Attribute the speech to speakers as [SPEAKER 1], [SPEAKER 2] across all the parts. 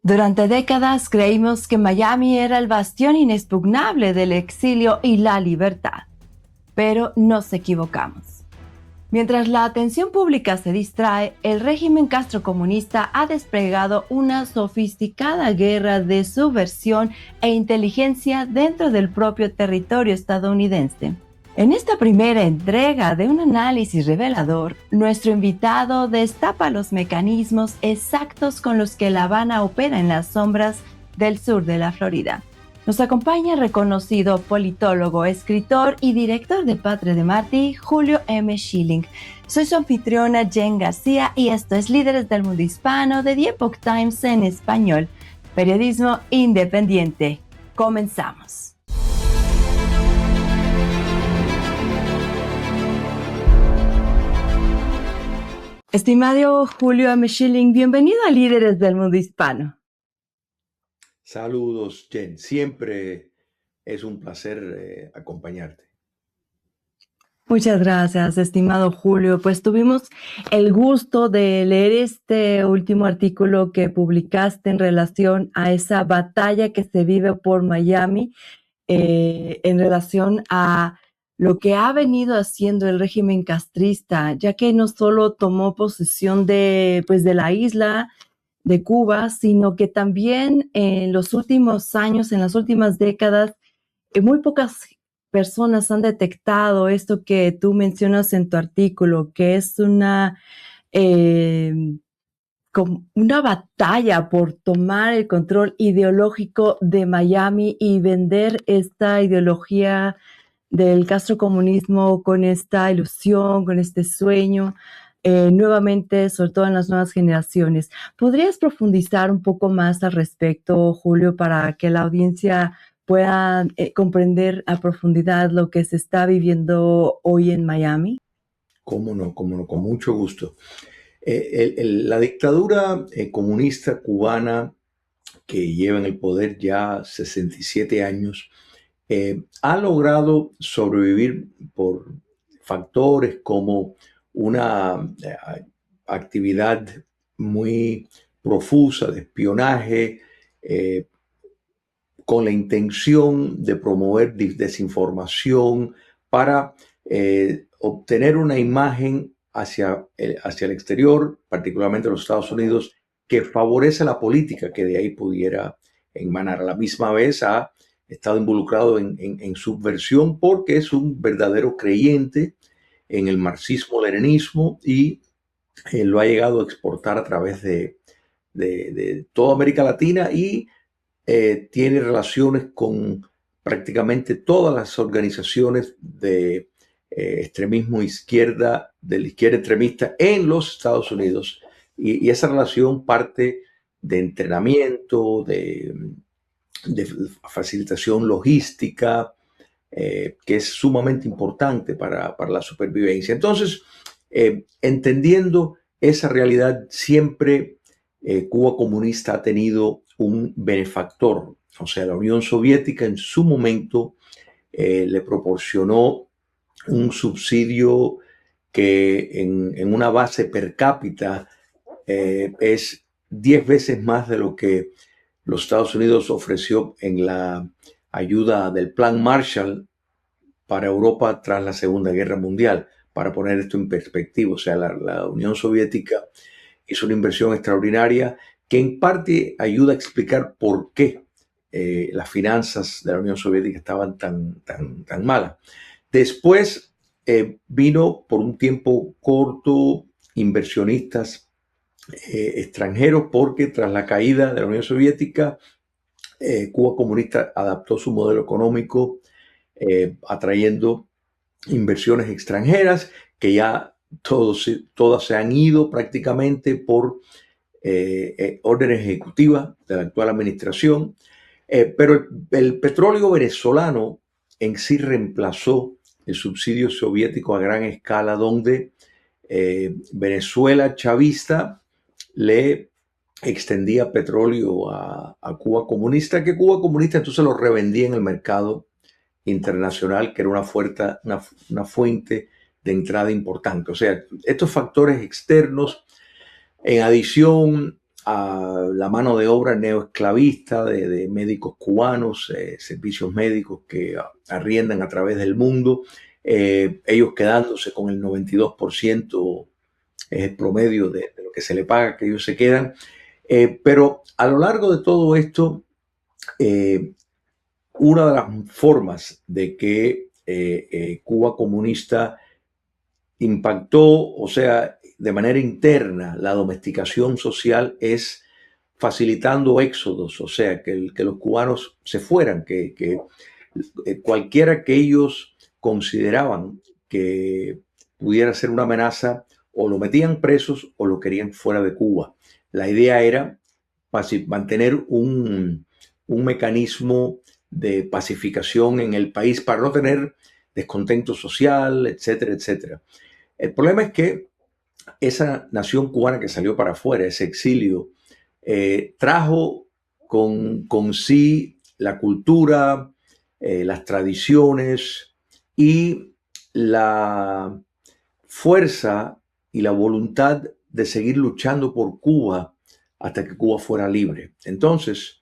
[SPEAKER 1] Durante décadas creímos que Miami era el bastión inexpugnable del exilio y la libertad, pero nos equivocamos. Mientras la atención pública se distrae, el régimen castrocomunista ha desplegado una sofisticada guerra de subversión e inteligencia dentro del propio territorio estadounidense. En esta primera entrega de un análisis revelador, nuestro invitado destapa los mecanismos exactos con los que La Habana opera en las sombras del sur de la Florida. Nos acompaña el reconocido politólogo, escritor y director de Patria de Martí, Julio M. Schilling. Soy su anfitriona, Jen García, y esto es Líderes del Mundo Hispano de The Epoch Times en español. Periodismo independiente. Comenzamos. Estimado Julio M. Schilling, bienvenido a Líderes del Mundo Hispano.
[SPEAKER 2] Saludos, Jen. Siempre es un placer acompañarte.
[SPEAKER 1] Muchas gracias, estimado Julio. Pues tuvimos el gusto de leer este último artículo que publicaste en relación a esa batalla que se vive por Miami, en relación a lo que ha venido haciendo el régimen castrista, ya que no solo tomó posesión de la isla de Cuba, sino que también en los últimos años, en las últimas décadas, muy pocas personas han detectado esto que tú mencionas en tu artículo, que es una batalla por tomar el control ideológico de Miami y vender esta ideología del castrocomunismo con esta ilusión, con este sueño, nuevamente, sobre todo en las nuevas generaciones. ¿Podrías profundizar un poco más al respecto, Julio, para que la audiencia pueda comprender a profundidad lo que se está viviendo hoy en Miami?
[SPEAKER 2] Cómo no, con mucho gusto. La dictadura comunista cubana que lleva en el poder ya 67 años ha logrado sobrevivir por factores como una actividad muy profusa de espionaje, con la intención de promover desinformación para obtener una imagen hacia el exterior, particularmente los Estados Unidos, que favorece la política que de ahí pudiera emanar. A la misma vez ha estado involucrado en subversión porque es un verdadero creyente en el marxismo-leninismo y lo ha llegado a exportar a través de toda América Latina y tiene relaciones con prácticamente todas las organizaciones de extremismo izquierda, de la izquierda extremista en los Estados Unidos. Y esa relación parte de entrenamiento, de facilitación logística, que es sumamente importante para la supervivencia. Entonces, entendiendo esa realidad, siempre Cuba comunista ha tenido un benefactor, o sea, la Unión Soviética en su momento le proporcionó un subsidio que en una base per cápita es 10 veces más de lo que los Estados Unidos ofreció en la ayuda del Plan Marshall para Europa tras la Segunda Guerra Mundial. Para poner esto en perspectiva, o sea, la Unión Soviética hizo una inversión extraordinaria que en parte ayuda a explicar por qué las finanzas de la Unión Soviética estaban tan malas. Después vino por un tiempo corto inversionistas extranjeros porque tras la caída de la Unión Soviética, Cuba comunista adaptó su modelo económico atrayendo inversiones extranjeras que ya todas se han ido prácticamente por órdenes ejecutivas de la actual administración, pero el petróleo venezolano en sí reemplazó el subsidio soviético a gran escala, donde Venezuela chavista le extendía petróleo a Cuba comunista, que Cuba comunista entonces lo revendía en el mercado internacional, que era una fuente de entrada importante. O sea, estos factores externos, en adición a la mano de obra neoesclavista de médicos cubanos, servicios médicos que arriendan a través del mundo, ellos quedándose con el 92%, es el promedio de lo que se le paga, que ellos se quedan. Pero a lo largo de todo esto, una de las formas de que Cuba comunista impactó, o sea, de manera interna, la domesticación social es facilitando éxodos, o sea, que los cubanos se fueran, que cualquiera que ellos consideraban que pudiera ser una amenaza, o lo metían presos o lo querían fuera de Cuba. La idea era mantener un mecanismo de pacificación en el país para no tener descontento social, etcétera, etcétera. El problema es que esa nación cubana que salió para afuera, ese exilio, trajo con sí la cultura, las tradiciones y la fuerza y la voluntad de seguir luchando por Cuba hasta que Cuba fuera libre. Entonces,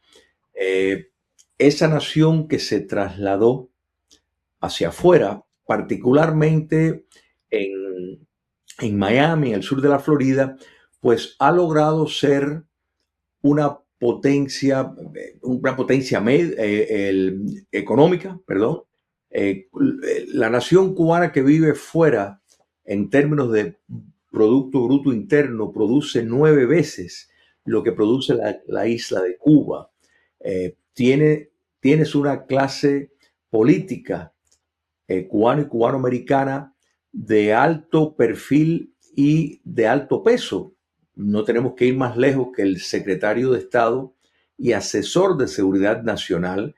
[SPEAKER 2] esa nación que se trasladó hacia afuera, particularmente en Miami, en el sur de la Florida, pues ha logrado ser una potencia económica, perdón. La nación cubana que vive fuera, en términos de Producto Bruto Interno, produce 9 veces lo que produce la isla de Cuba. Tienes una clase política cubano y cubano-americana de alto perfil y de alto peso. No tenemos que ir más lejos que el secretario de Estado y asesor de seguridad nacional,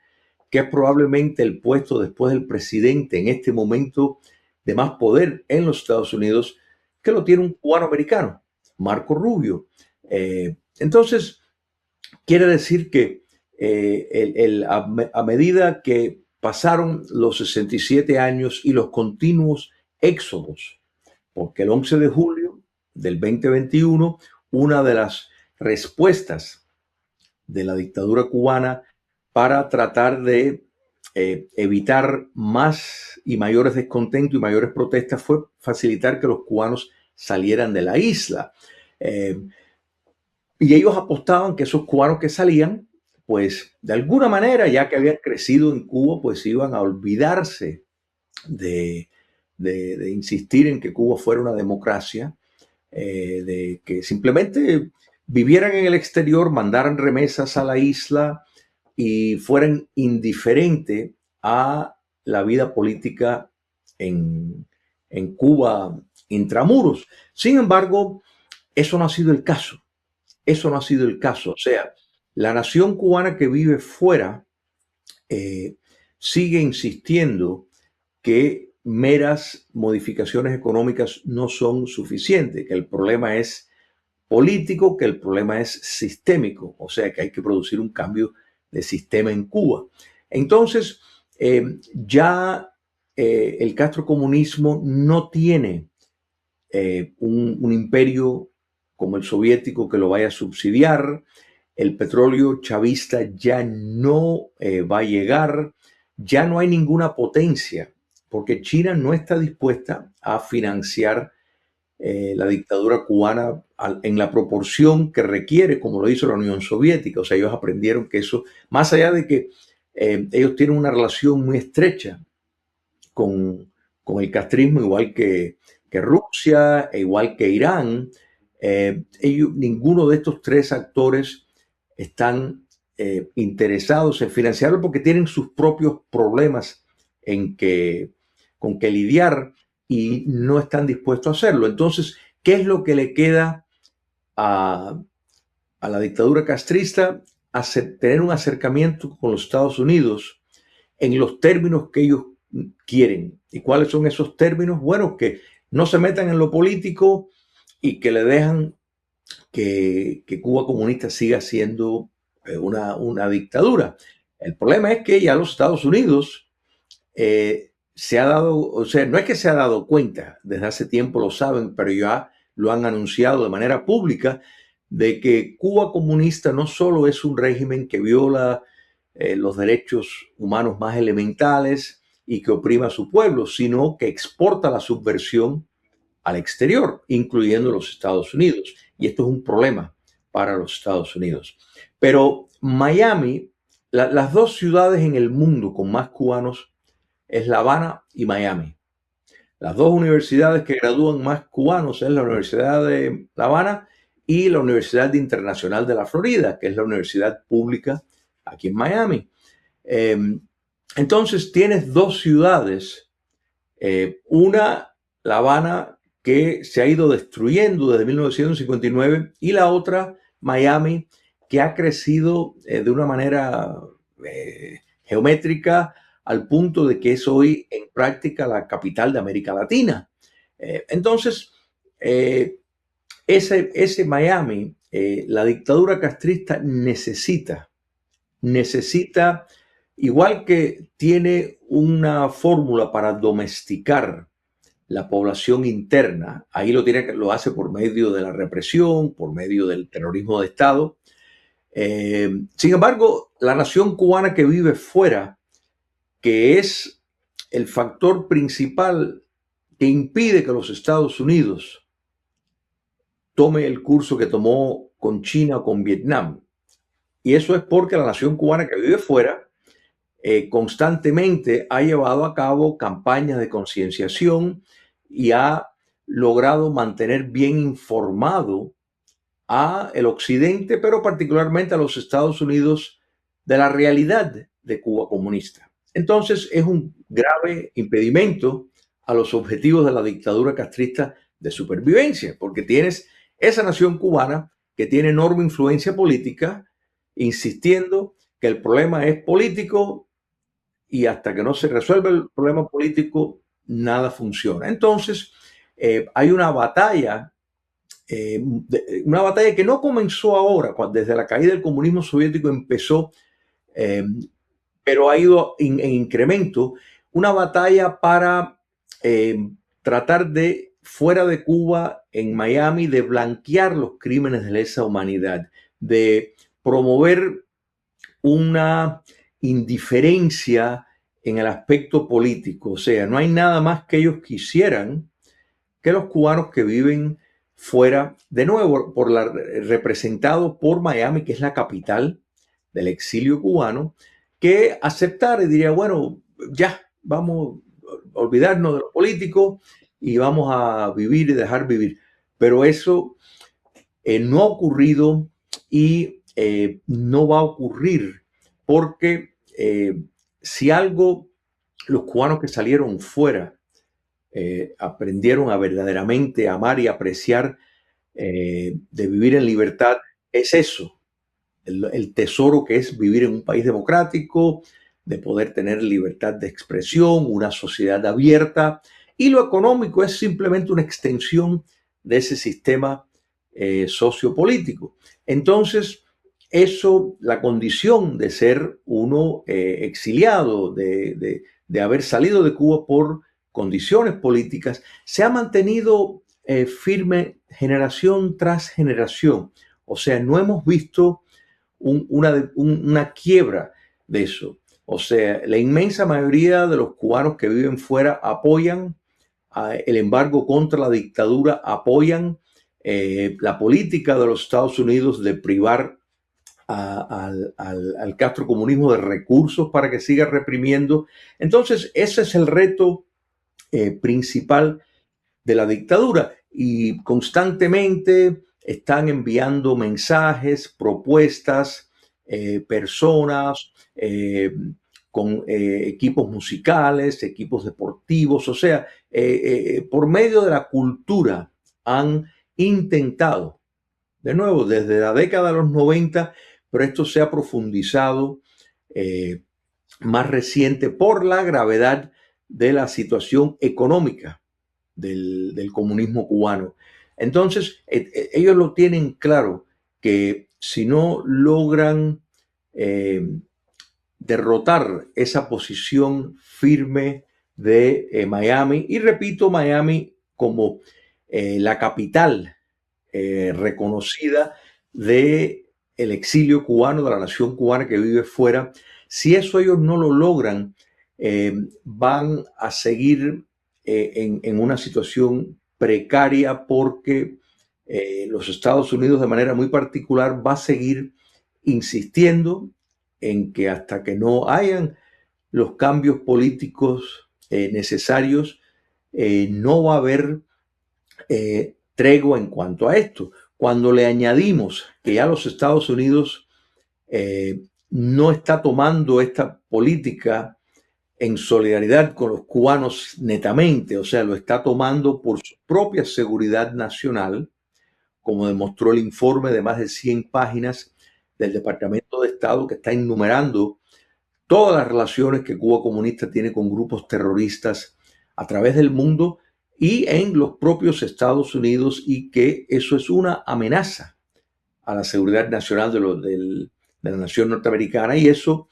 [SPEAKER 2] que es probablemente el puesto después del presidente en este momento de más poder en los Estados Unidos, que lo tiene un cubano-americano, Marco Rubio. Entonces, quiere decir que a medida que pasaron los 67 años y los continuos éxodos, porque el 11 de julio del 2021, una de las respuestas de la dictadura cubana para tratar de evitar más y mayores descontentos y mayores protestas fue facilitar que los cubanos salieran de la isla. Y ellos apostaban que esos cubanos que salían, pues de alguna manera, ya que habían crecido en Cuba, pues iban a olvidarse de insistir en que Cuba fuera una democracia, de que simplemente vivieran en el exterior, mandaran remesas a la isla y fueran indiferentes a la vida política en Cuba intramuros. Sin embargo, eso no ha sido el caso. Eso no ha sido el caso. O sea, la nación cubana que vive fuera sigue insistiendo que meras modificaciones económicas no son suficientes, que el problema es político, que el problema es sistémico, o sea que hay que producir un cambio de sistema en Cuba. Entonces, ya el castrocomunismo no tiene un imperio como el soviético que lo vaya a subsidiar, el petróleo chavista ya no va a llegar, ya no hay ninguna potencia, porque China no está dispuesta a financiar la dictadura cubana en la proporción que requiere, como lo hizo la Unión Soviética. O sea, ellos aprendieron que eso, más allá de que ellos tienen una relación muy estrecha con el castrismo, igual que Rusia, e igual que Irán, ninguno de estos tres actores están interesados en financiarlo porque tienen sus propios problemas con que lidiar y no están dispuestos a hacerlo. Entonces, ¿qué es lo que le queda a la dictadura castrista? Tener un acercamiento con los Estados Unidos en los términos que ellos quieren. ¿Y cuáles son esos términos? Bueno, que no se metan en lo político y que le dejan que Cuba comunista siga siendo una dictadura. El problema es que ya los Estados Unidos se ha dado, o sea, no es que se ha dado cuenta, desde hace tiempo lo saben, pero ya lo han anunciado de manera pública, de que Cuba comunista no solo es un régimen que viola los derechos humanos más elementales y que oprime a su pueblo, sino que exporta la subversión al exterior, incluyendo los Estados Unidos. Y esto es un problema para los Estados Unidos. Pero Miami, las dos ciudades en el mundo con más cubanos es La Habana y Miami. Las dos universidades que gradúan más cubanos es la Universidad de La Habana y la Universidad Internacional de la Florida, que es la universidad pública aquí en Miami. Entonces tienes dos ciudades, una, La Habana, que se ha ido destruyendo desde 1959, y la otra, Miami, que ha crecido de una manera geométrica al punto de que es hoy en práctica la capital de América Latina. Entonces, ese Miami, la dictadura castrista necesita, igual que tiene una fórmula para domesticar la población interna, ahí lo hace por medio de la represión, por medio del terrorismo de Estado. Sin embargo, la nación cubana que vive fuera, que es el factor principal que impide que los Estados Unidos tome el curso que tomó con China o con Vietnam. Y eso es porque la nación cubana que vive fuera constantemente ha llevado a cabo campañas de concienciación y ha logrado mantener bien informado a el occidente, pero particularmente a los Estados Unidos, de la realidad de Cuba comunista. Entonces es un grave impedimento a los objetivos de la dictadura castrista de supervivencia, porque tienes esa nación cubana que tiene enorme influencia política, insistiendo que el problema es político y hasta que no se resuelve el problema político, nada funciona. Entonces, hay una batalla que no comenzó ahora, desde la caída del comunismo soviético empezó, pero ha ido en incremento, una batalla para tratar de, fuera de Cuba, en Miami, de blanquear los crímenes de lesa humanidad, de promover una indiferencia en el aspecto político. O sea, no hay nada más que ellos quisieran que los cubanos que viven fuera, de nuevo, representado por Miami, que es la capital del exilio cubano, que aceptar y diría, bueno, ya, vamos a olvidarnos de lo político y vamos a vivir y dejar vivir. Pero eso no ha ocurrido y no va a ocurrir porque si algo los cubanos que salieron fuera aprendieron a verdaderamente amar y apreciar de vivir en libertad, es eso, el tesoro que es vivir en un país democrático, de poder tener libertad de expresión, una sociedad abierta, y lo económico es simplemente una extensión de ese sistema sociopolítico. Entonces, eso, la condición de ser uno exiliado, de haber salido de Cuba por condiciones políticas, se ha mantenido firme generación tras generación. O sea, no hemos visto una quiebra de eso. O sea, la inmensa mayoría de los cubanos que viven fuera apoyan el embargo contra la dictadura, apoyan la política de los Estados Unidos de privar al castrocomunismo de recursos para que siga reprimiendo. Entonces, ese es el reto principal de la dictadura, y constantemente están enviando mensajes, propuestas, personas con equipos musicales, equipos deportivos, o sea, por medio de la cultura han intentado, de nuevo, desde la década de los 90, pero esto se ha profundizado más reciente por la gravedad de la situación económica del comunismo cubano. Entonces, ellos lo tienen claro, que si no logran derrotar esa posición firme de Miami, y repito, Miami como la capital reconocida de el exilio cubano, de la nación cubana que vive fuera. Si eso ellos no lo logran, van a seguir en una situación precaria porque los Estados Unidos de manera muy particular va a seguir insistiendo en que hasta que no hayan los cambios políticos necesarios, no va a haber tregua en cuanto a esto. Cuando le añadimos que ya los Estados Unidos no está tomando esta política en solidaridad con los cubanos netamente, o sea, lo está tomando por su propia seguridad nacional, como demostró el informe de más de 100 páginas del Departamento de Estado que está enumerando todas las relaciones que Cuba comunista tiene con grupos terroristas a través del mundo y en los propios Estados Unidos, y que eso es una amenaza a la seguridad nacional de la nación norteamericana, y eso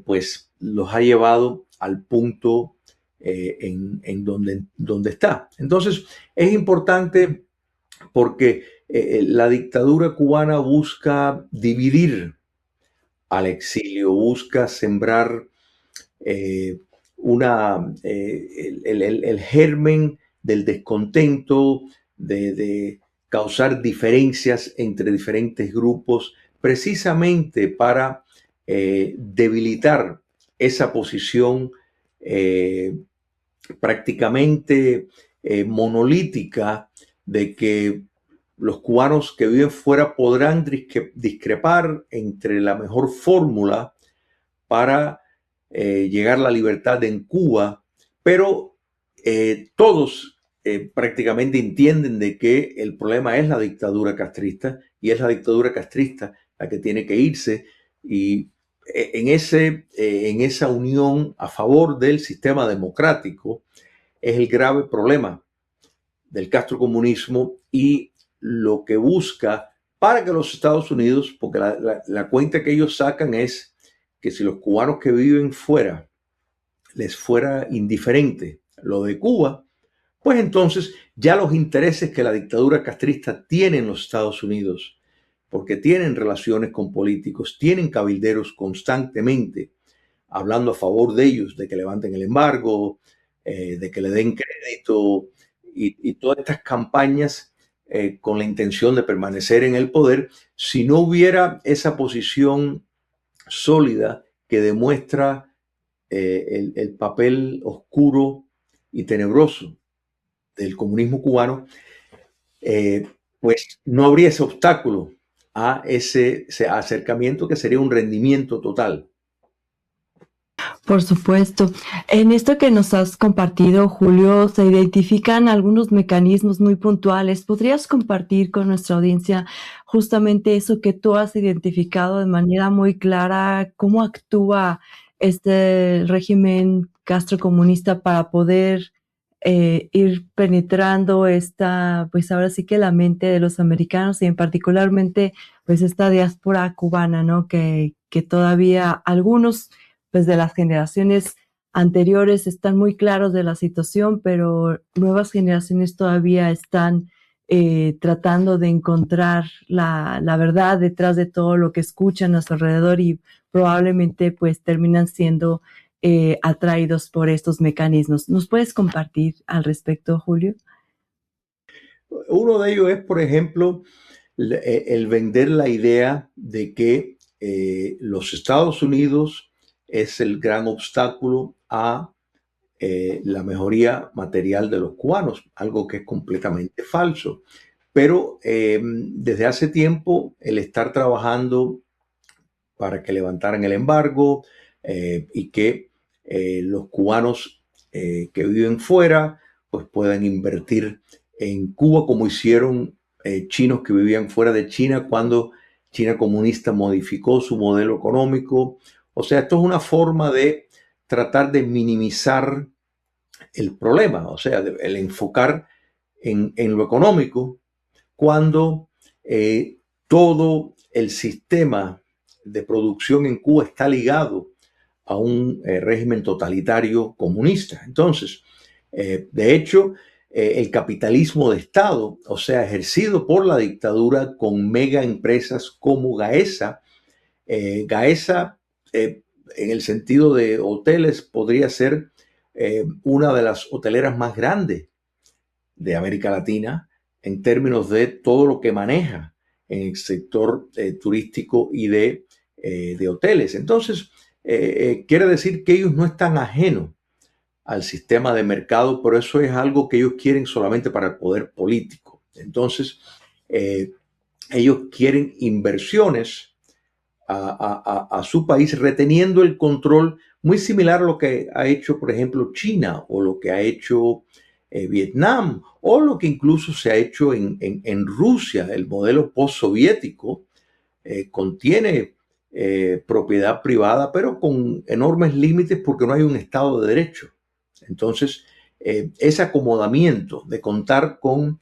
[SPEAKER 2] pues los ha llevado al punto en donde está. Entonces es importante porque la dictadura cubana busca dividir al exilio, busca sembrar el germen del descontento, de causar diferencias entre diferentes grupos, precisamente para debilitar esa posición prácticamente monolítica de que los cubanos que viven fuera podrán discrepar entre la mejor fórmula para llegar a la libertad en Cuba, pero todos prácticamente entienden de que el problema es la dictadura castrista, y es la dictadura castrista la que tiene que irse, y en esa unión a favor del sistema democrático es el grave problema del castrocomunismo y lo que busca para que los Estados Unidos, porque la cuenta que ellos sacan es que si los cubanos que viven fuera les fuera indiferente lo de Cuba, pues entonces ya los intereses que la dictadura castrista tiene en los Estados Unidos, porque tienen relaciones con políticos, tienen cabilderos constantemente hablando a favor de ellos, de que levanten el embargo, de que le den crédito, y todas estas campañas con la intención de permanecer en el poder. Si no hubiera esa posición sólida que demuestra el papel oscuro y tenebroso del comunismo cubano, pues no habría ese obstáculo a ese acercamiento, que sería un rendimiento total.
[SPEAKER 1] Por supuesto. En esto que nos has compartido, Julio, se identifican algunos mecanismos muy puntuales. ¿Podrías compartir con nuestra audiencia justamente eso que tú has identificado de manera muy clara? ¿Cómo actúa este régimen castrocomunista para poder ir penetrando esta, pues ahora sí que la mente de los americanos, y en particularmente pues esta diáspora cubana, ¿no? Que todavía algunos pues de las generaciones anteriores están muy claros de la situación, pero nuevas generaciones todavía están tratando de encontrar la verdad detrás de todo lo que escuchan a su alrededor, y probablemente pues terminan siendo atraídos por estos mecanismos. ¿Nos puedes compartir al respecto, Julio?
[SPEAKER 2] Uno de ellos es, por ejemplo, el vender la idea de que los Estados Unidos es el gran obstáculo a la mejoría material de los cubanos, algo que es completamente falso. Pero desde hace tiempo el estar trabajando para que levantaran el embargo y que los cubanos que viven fuera pues puedan invertir en Cuba, como hicieron chinos que vivían fuera de China cuando China comunista modificó su modelo económico. O sea, esto es una forma de tratar de minimizar el problema, o sea, el enfocar en lo económico, cuando todo el sistema de producción en Cuba está ligado a un régimen totalitario comunista. Entonces, de hecho, el capitalismo de Estado, o sea, ejercido por la dictadura con mega empresas como Gaesa. Gaesa, en el sentido de hoteles, podría ser una de las hoteleras más grandes de América Latina en términos de todo lo que maneja en el sector turístico y de hoteles. Entonces, quiere decir que ellos no están ajenos al sistema de mercado, pero eso es algo que ellos quieren solamente para el poder político. Entonces, ellos quieren inversiones a su país, reteniendo el control, muy similar a lo que ha hecho, por ejemplo, China, o lo que ha hecho Vietnam, o lo que incluso se ha hecho en Rusia. El modelo postsoviético contiene propiedad privada, pero con enormes límites porque no hay un Estado de Derecho. Entonces, ese acomodamiento de contar con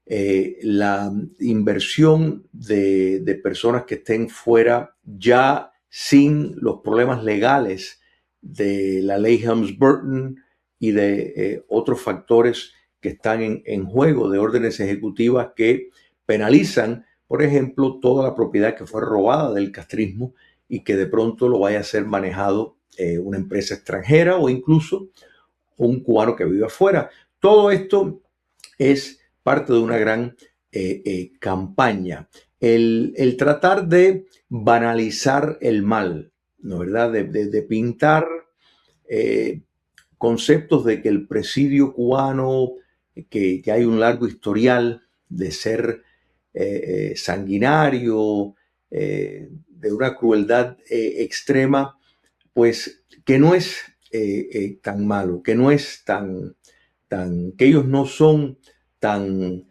[SPEAKER 2] la inversión de personas que estén fuera, ya sin los problemas legales de la ley Helms-Burton y de otros factores que están en juego, de órdenes ejecutivas que penalizan, por ejemplo, toda la propiedad que fue robada del castrismo y que de pronto lo vaya a ser manejado una empresa extranjera o incluso un cubano que vive afuera. Todo esto es parte de una gran campaña. El tratar de banalizar el mal, ¿no? ¿Verdad? De pintar conceptos de que el presidio cubano, que hay un largo historial de ser sanguinario, de una crueldad extrema, pues que no es tan malo, que no es que ellos no son tan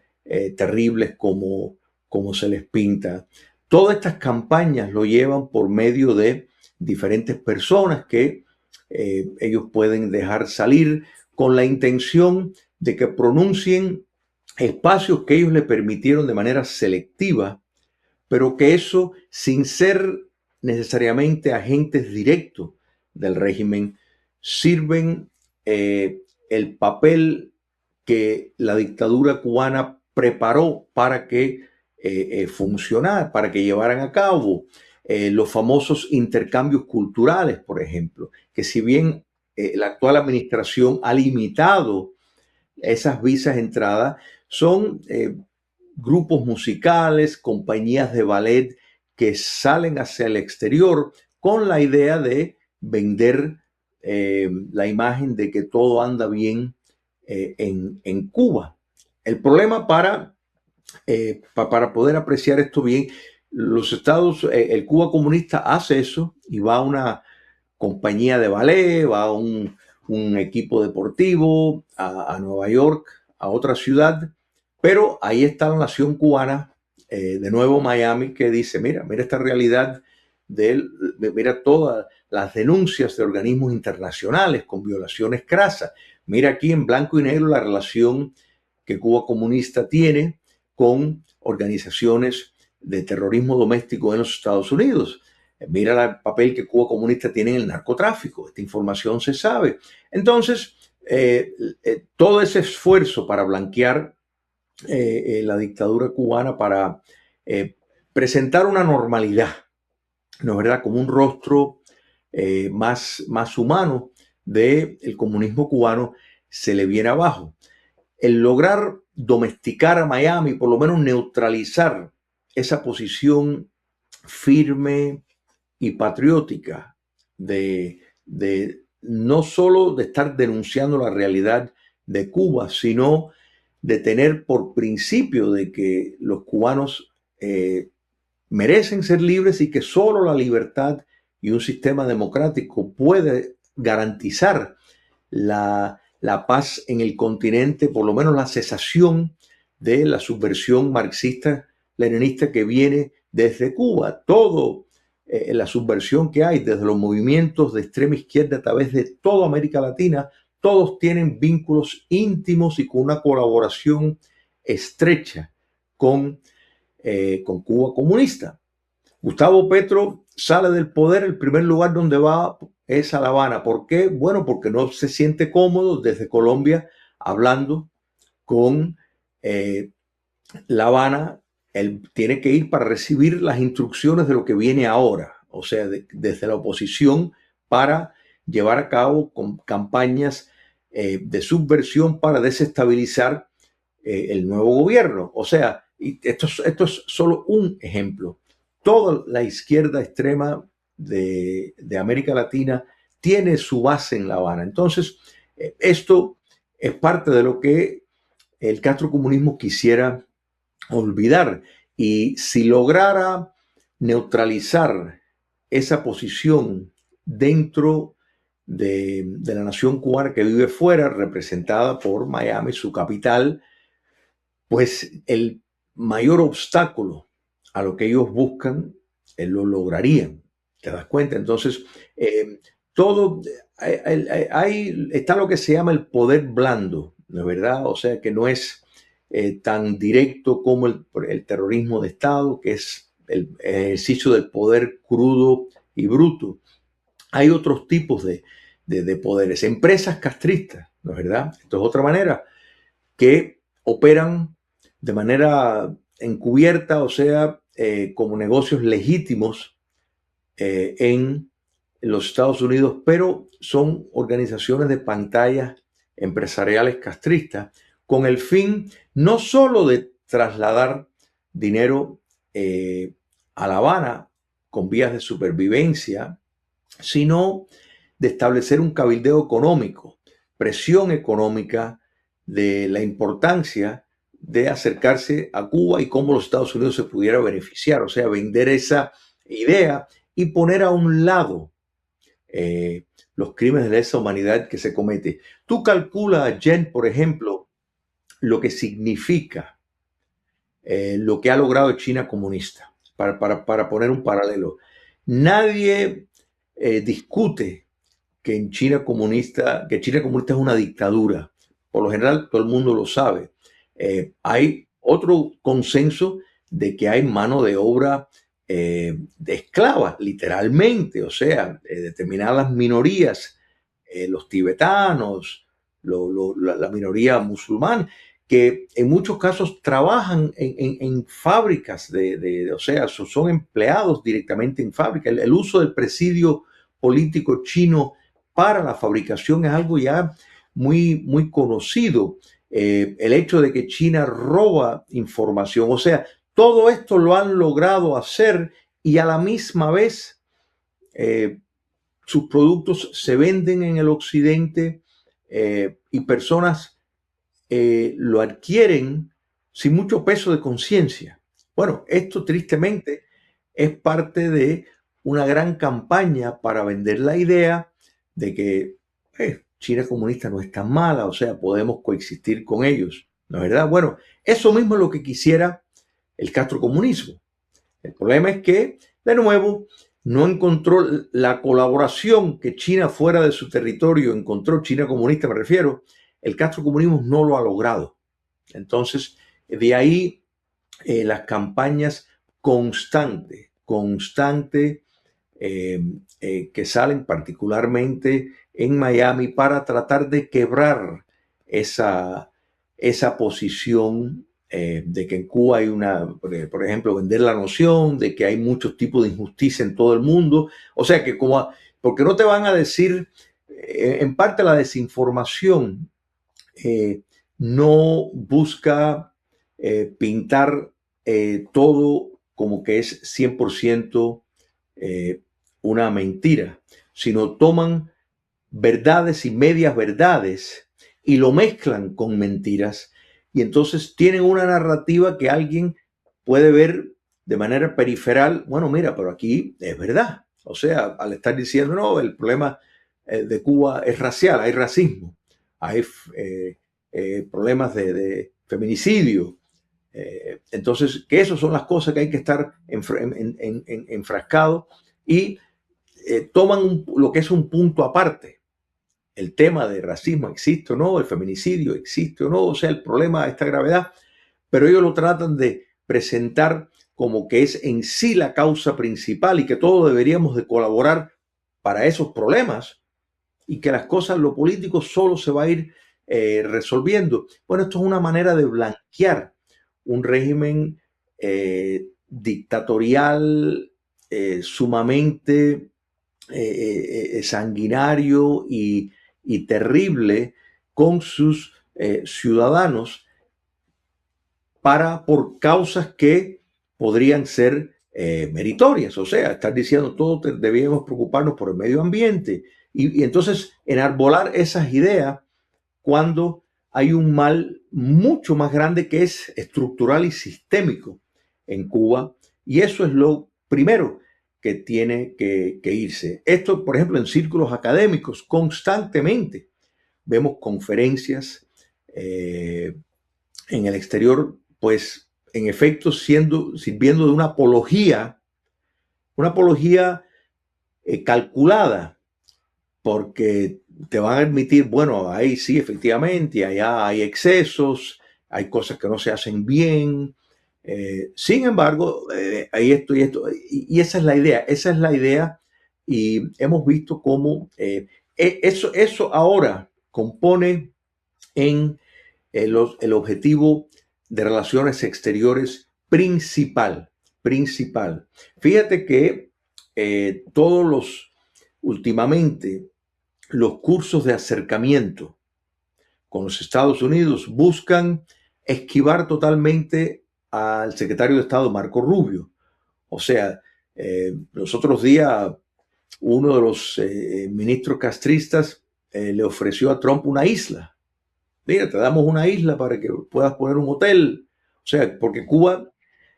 [SPEAKER 2] terribles como se les pinta. Todas estas campañas lo llevan por medio de diferentes personas que ellos pueden dejar salir con la intención de que pronuncien espacios que ellos le permitieron de manera selectiva, pero que eso, sin ser necesariamente agentes directos del régimen, sirven el papel que la dictadura cubana preparó para que funcionara, para que llevaran a cabo los famosos intercambios culturales, por ejemplo, que si bien la actual administración ha limitado esas visas de entrada, son grupos musicales, compañías de ballet que salen hacia el exterior con la idea de vender la imagen de que todo anda bien en Cuba. El problema para poder apreciar esto bien, el Cuba comunista hace eso y va a una compañía de ballet, va a un equipo deportivo a Nueva York, a otra ciudad, pero ahí está la nación cubana, de nuevo Miami, que dice, mira esta realidad mira todas las denuncias de organismos internacionales con violaciones crasas, mira aquí en blanco y negro la relación que Cuba comunista tiene con organizaciones de terrorismo doméstico en los Estados Unidos. Mira el papel que Cuba comunista tiene en el narcotráfico. Esta información se sabe. Entonces, todo ese esfuerzo para blanquear la dictadura cubana, para presentar una normalidad, ¿no es verdad?, como un rostro más humano del comunismo cubano, se le viene abajo. El lograr domesticar a Miami, por lo menos neutralizar esa posición firme y patriótica de no solo de estar denunciando la realidad de Cuba, sino de tener por principio de que los cubanos merecen ser libres y que solo la libertad y un sistema democrático puede garantizar la paz en el continente, por lo menos la cesación de la subversión marxista-leninista que viene desde Cuba. Todo la subversión que hay desde los movimientos de extrema izquierda a través de toda América Latina, todos tienen vínculos íntimos y con una colaboración estrecha con Cuba comunista. Gustavo Petro sale del poder, el primer lugar donde va es a La Habana. ¿Por qué? Bueno, porque no se siente cómodo desde Colombia hablando con La Habana. Él tiene que ir para recibir las instrucciones de lo que viene ahora, o sea, desde la oposición, para llevar a cabo campañas de subversión para desestabilizar el nuevo gobierno. O sea, y esto es solo un ejemplo. Toda la izquierda extrema de América Latina tiene su base en La Habana. Entonces, esto es parte de lo que el castrocomunismo quisiera olvidar. Y si lograra neutralizar esa posición dentro de la nación cubana que vive fuera, representada por Miami, su capital, pues el mayor obstáculo a lo que ellos buscan, lo lograrían. ¿Te das cuenta? Entonces, todo, está lo que se llama el poder blando, ¿no es verdad? O sea, que no es tan directo como el terrorismo de Estado, que es el ejercicio del poder crudo y bruto. Hay otros tipos de poderes, empresas castristas, ¿no es verdad? Esto es otra manera, que operan de manera encubierta, o sea, como negocios legítimos en los Estados Unidos, pero son organizaciones de pantallas empresariales castristas con el fin no solo de trasladar dinero a La Habana con vías de supervivencia, sino de establecer un cabildeo económico, presión económica de la importancia de acercarse a Cuba y cómo los Estados Unidos se pudiera beneficiar, o sea, vender esa idea y poner a un lado los crímenes de lesa humanidad que se comete. Tú calculas, Jen, por ejemplo, lo que significa lo que ha logrado China comunista, para poner un paralelo. Nadie discute que China comunista es una dictadura. Por lo general, todo el mundo lo sabe. Hay otro consenso de que hay mano de obra de esclavas, literalmente, o sea, determinadas minorías, los tibetanos, la minoría musulmana, que en muchos casos trabajan en fábricas, o sea, son empleados directamente en fábricas. El uso del presidio político chino para la fabricación es algo ya muy, muy conocido. El hecho de que China roba información, o sea, todo esto lo han logrado hacer y a la misma vez sus productos se venden en el occidente y personas lo adquieren sin mucho peso de conciencia. Bueno, esto tristemente es parte de una gran campaña para vender la idea de que China comunista no es tan mala, o sea, podemos coexistir con ellos, ¿no es verdad? Bueno, eso mismo es lo que quisiera el castrocomunismo. El problema es que, de nuevo, no encontró la colaboración que China fuera de su territorio encontró, China comunista me refiero. El castrocomunismo no lo ha logrado. Entonces, de ahí las campañas constantes que salen particularmente en Miami para tratar de quebrar esa posición de que en Cuba hay por ejemplo, vender la noción de que hay muchos tipos de injusticia en todo el mundo. O sea que porque no te van a decir, en parte la desinformación no busca pintar todo como que es 100% una mentira, sino toman verdades y medias verdades y lo mezclan con mentiras y entonces tienen una narrativa que alguien puede ver de manera periferal. Bueno, mira, pero aquí es verdad. O sea, al estar diciendo, no, el problema de Cuba es racial, hay racismo, hay problemas de feminicidio. Entonces, que esas son las cosas que hay que estar enfrascados y toman lo que es un punto aparte. El tema de racismo existe o no, el feminicidio existe o no, o sea, el problema de esta gravedad, pero ellos lo tratan de presentar como que es en sí la causa principal y que todos deberíamos de colaborar para esos problemas y que las cosas, lo político solo se va a ir resolviendo. Bueno, esto es una manera de blanquear un régimen dictatorial, sumamente sanguinario y terrible con sus ciudadanos por causas que podrían ser meritorias. O sea, estar diciendo todos debíamos preocuparnos por el medio ambiente y entonces enarbolar esas ideas cuando hay un mal mucho más grande que es estructural y sistémico en Cuba, y eso es lo primero que tiene que irse. Esto, por ejemplo, en círculos académicos, constantemente vemos conferencias en el exterior, pues en efecto sirviendo de una apología calculada, porque te van a admitir, bueno, ahí sí, efectivamente, allá hay excesos, hay cosas que no se hacen bien. Sin embargo, hay esto y esto. Y esa es la idea. Y hemos visto cómo eso ahora compone en el objetivo de relaciones exteriores principal. Fíjate que últimamente, los cursos de acercamiento con los Estados Unidos buscan esquivar totalmente al secretario de Estado Marco Rubio. O sea, los otros días uno de los ministros castristas le ofreció a Trump una isla. Mira, te damos una isla para que puedas poner un hotel. O sea, porque Cuba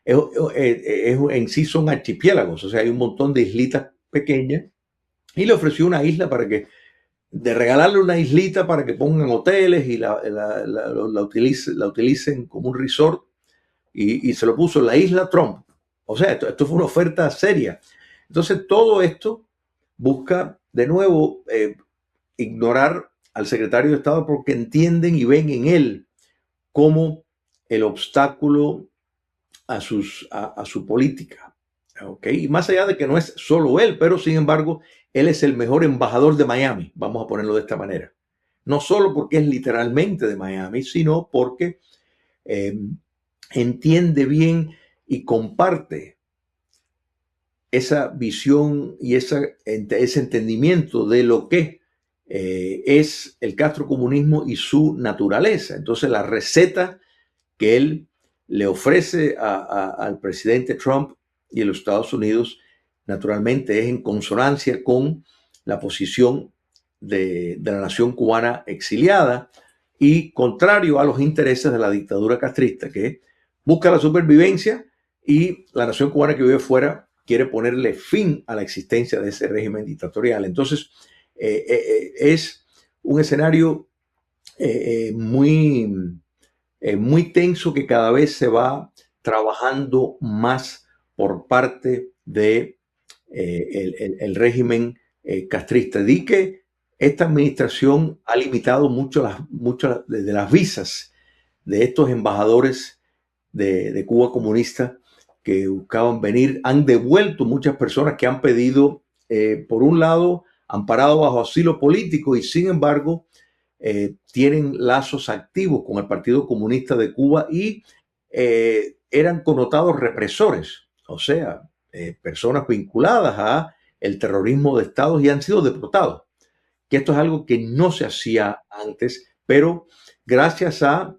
[SPEAKER 2] en sí son archipiélagos, o sea, hay un montón de islitas pequeñas, y le ofreció una isla de regalarle una islita para que pongan hoteles y la utilicen como un resort, y se lo puso la isla Trump. O sea, esto fue una oferta seria. Entonces, todo esto busca de nuevo ignorar al secretario de Estado, porque entienden y ven en él como el obstáculo a su política. ¿Okay? Y más allá de que no es solo él, pero sin embargo, él es el mejor embajador de Miami, vamos a ponerlo de esta manera. No solo porque es literalmente de Miami, sino porque entiende bien y comparte esa visión y ese entendimiento de lo que es el castrocomunismo y su naturaleza. Entonces, la receta que él le ofrece al presidente Trump y a los Estados Unidos, naturalmente es en consonancia con la posición de la nación cubana exiliada y contrario a los intereses de la dictadura castrista, que busca la supervivencia, y la nación cubana que vive fuera quiere ponerle fin a la existencia de ese régimen dictatorial. Entonces, es un escenario muy tenso, que cada vez se va trabajando más por parte de el régimen castrista. Di que esta administración ha limitado muchas de las visas de estos embajadores de Cuba comunista que buscaban venir. Han devuelto muchas personas que han pedido, por un lado, amparado bajo asilo político, y sin embargo tienen lazos activos con el Partido Comunista de Cuba y eran connotados represores, o sea, personas vinculadas a el terrorismo de Estado, y han sido deportados. Que esto es algo que no se hacía antes, pero gracias a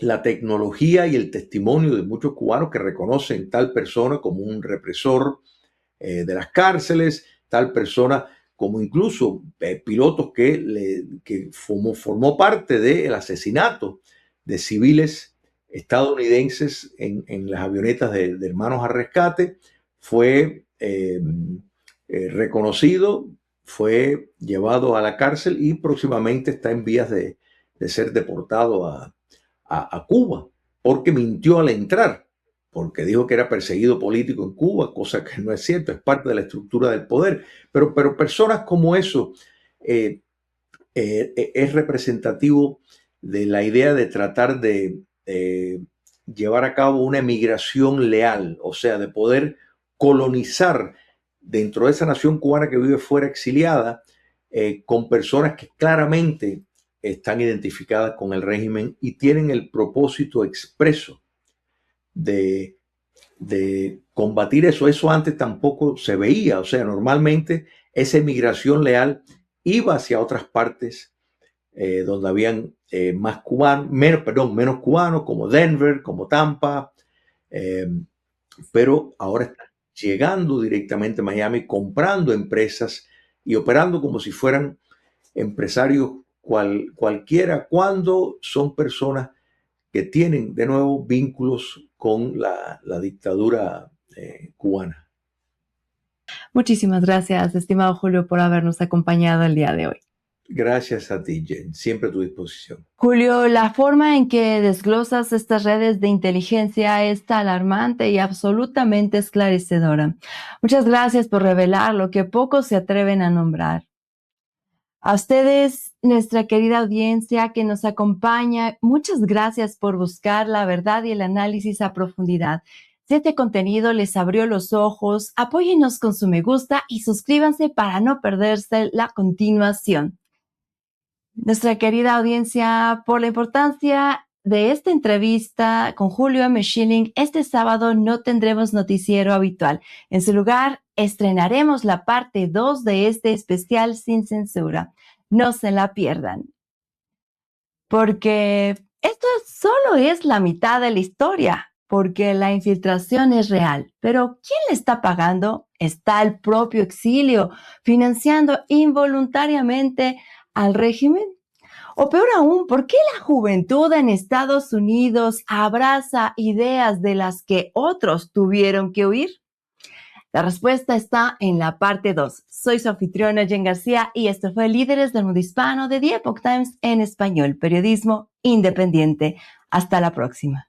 [SPEAKER 2] la tecnología y el testimonio de muchos cubanos que reconocen tal persona como un represor de las cárceles, tal persona como incluso pilotos que formó parte del asesinato de civiles estadounidenses en las avionetas de Hermanos al Rescate, fue reconocido, fue llevado a la cárcel y próximamente está en vías de ser deportado a Cuba, porque mintió al entrar, porque dijo que era perseguido político en Cuba, cosa que no es cierto, es parte de la estructura del poder. Pero personas como eso es representativo de la idea de tratar de llevar a cabo una emigración leal, o sea, de poder colonizar dentro de esa nación cubana que vive fuera exiliada, con personas que claramente están identificadas con el régimen y tienen el propósito expreso de, de combatir eso. Eso antes tampoco se veía. O sea, normalmente esa emigración leal iba hacia otras partes donde habían más cubanos, menos cubanos, como Denver, como Tampa, eh, pero ahora están llegando directamente a Miami, comprando empresas y operando como si fueran empresarios cualquiera, cuando son personas que tienen de nuevo vínculos con la dictadura cubana.
[SPEAKER 1] Muchísimas gracias, estimado Julio, por habernos acompañado el día de hoy.
[SPEAKER 2] Gracias a ti, Jen. Siempre a tu disposición.
[SPEAKER 1] Julio, la forma en que desglosas estas redes de inteligencia es alarmante y absolutamente esclarecedora. Muchas gracias por revelar lo que pocos se atreven a nombrar. A ustedes, nuestra querida audiencia que nos acompaña, muchas gracias por buscar la verdad y el análisis a profundidad. Si este contenido les abrió los ojos, apóyennos con su me gusta y suscríbanse para no perderse la continuación. Nuestra querida audiencia, por la importancia de esta entrevista con Julio M. Schilling, este sábado no tendremos noticiero habitual. En su lugar, estrenaremos la parte 2 de este especial sin censura. No se la pierdan. Porque esto solo es la mitad de la historia, porque la infiltración es real. Pero ¿quién le está pagando? Está el propio exilio, financiando involuntariamente al régimen. O peor aún, ¿por qué la juventud en Estados Unidos abraza ideas de las que otros tuvieron que huir? La respuesta está en la parte 2. Soy su anfitriona Jen García y esto fue Líderes del Mundo Hispano de The Epoch Times en español, periodismo independiente. Hasta la próxima.